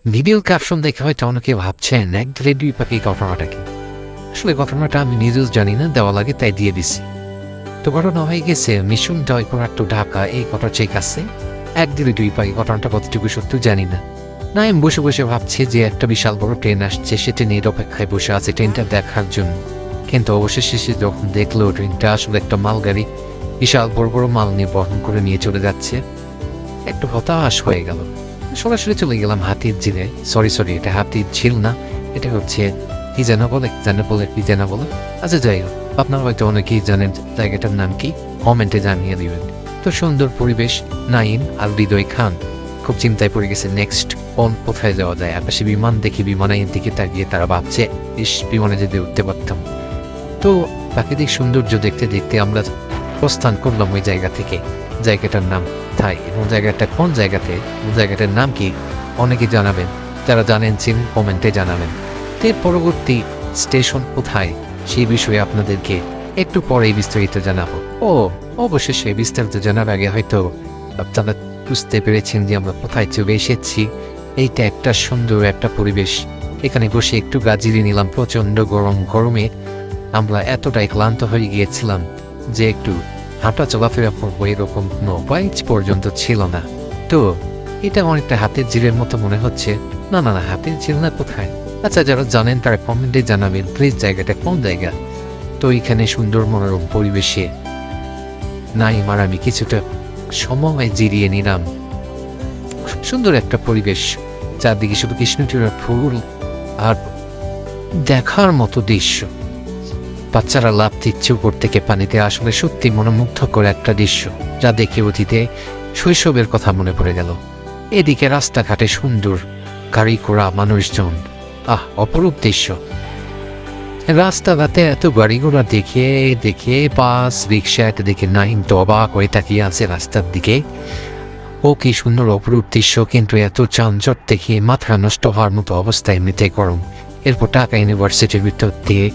Video caption দেখে হয়তো অনেকে ভাবছেন এক ধরে দুই পাখি ঘটনাটা কি। আসলে ঘটনাটা আমি নিজেও জানি না, দেওয়া লাগে তাই দিয়ে দিছি। তো ঘটনা হয়ে গেছে মিশন জয়পুরহাট টু ঢাকা এই কথা ঠিক আছে, এক দিলে দুই পাখি ঘটনাটা কতটুকু সত্যি জানি না। না আমি বসে বসে ভাবছি যে একটা বিশাল বড় ট্রেন আসছে, সে ট্রেনের অপেক্ষায় বসে আছে ট্রেনটা দেখার জন্য। কিন্তু অবশেষে সে যখন দেখলো ট্রেনটা আসলে একটা মালগাড়ি, বিশাল বড় বড় মাল নিয়ে বহন করে নিয়ে চলে যাচ্ছে, একটু হতাশ হয়ে গেল। সরাসরি চলে গেলাম হাতির ঝিলে। সরি এটা হাতির ঝিল না, এটা হচ্ছে কি যেন বলে আচ্ছা যাই হোক, আপনারা হয়তো অনেকেই জানেন জায়গাটার নাম কি, কমেন্টে জানিয়ে দিবেন। তো সুন্দর পরিবেশ, নাইম আর হৃদয় খান খুব চিন্তায় পড়ে গেছে নেক্সট কোথায় যাওয়া যায়। আকাশে বিমান দেখি, বিমানের দিকে তাকিয়ে তারা ভাবছে বিমানে যদি উঠতে পারতাম। তো প্রাকৃতিক সৌন্দর্য দেখতে দেখতে আমরা প্রস্থান করলাম ওই জায়গা থেকে। জায়গাটার নাম থাই, এবং জায়গাটা কোন জায়গাটার নাম কি অনেকে জানাবেন, যারা জানেন কমেন্টে জানাবেন। এর পরবর্তী স্টেশন কোথায় সেই বিষয়ে আপনাদেরকে একটু পরেই বিস্তারিত জানাবো। অবশ্যই সেই বিস্তারিত জানার আগে হয়তো আপনারা বুঝতে পেরেছেন যে আমরা কোথায় চলে এসেছি। এইটা একটা সুন্দর একটা পরিবেশ, এখানে বসে একটু গাজিরে নিলাম। প্রচন্ড গরমে আমরা এতটাই ক্লান্ত হয়ে গিয়েছিলাম যে একটু হাঁটা চলাফেরা করবো এরকম কোনো উপায় পর্যন্ত ছিল না। তো এটা অনেকটা হাতের ঝিলের মতো মনে হচ্ছে। না হাতের ঝিল না, কোথায়? আচ্ছা যারা জানেন তারা কমেন্টে জানাবেন প্লিজ জায়গাটা কোন জায়গা। তো এখানে সুন্দর মনোরম পরিবেশে নাইম আর আমি কিছুটা সময় জিরিয়ে নিলাম। সুন্দর একটা পরিবেশ, চারদিকে শুধু কৃষ্ণচূড়ার ফুল আর দেখার মতো দৃশ্য। বাচ্চারা লাফ দিচ্ছে উপর থেকে পানিতে, আসলে সত্যি মনোমুগ্ধকর একটা দৃশ্য, যা দেখে অতীতে শৈশবের কথা মনে পড়ে গেল। এদিকে রাস্তাঘাটে সুন্দর গাড়ি ঘোড়া, মানুষজন, অপরূপ দৃশ্য। রাস্তাঘাটে এত গাড়ি ঘোড়া দেখে বাস রিক্সা এত দেখে নাইম তো অবাক হয়ে তাকিয়ে আছে রাস্তার দিকে। ও কি সুন্দর অপরূপ দৃশ্য, কিন্তু এত যানজট দেখে মাথা নষ্ট হওয়ার মতো অবস্থা, এমনিতে গরম। এরপর ঢাকা ইউনিভার্সিটির ভিতর দিয়ে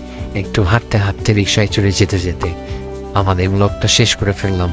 একটু হাঁটতে রিক্সায় চড়ে যেতে আমাদের ব্লগটা শেষ করে ফেললাম।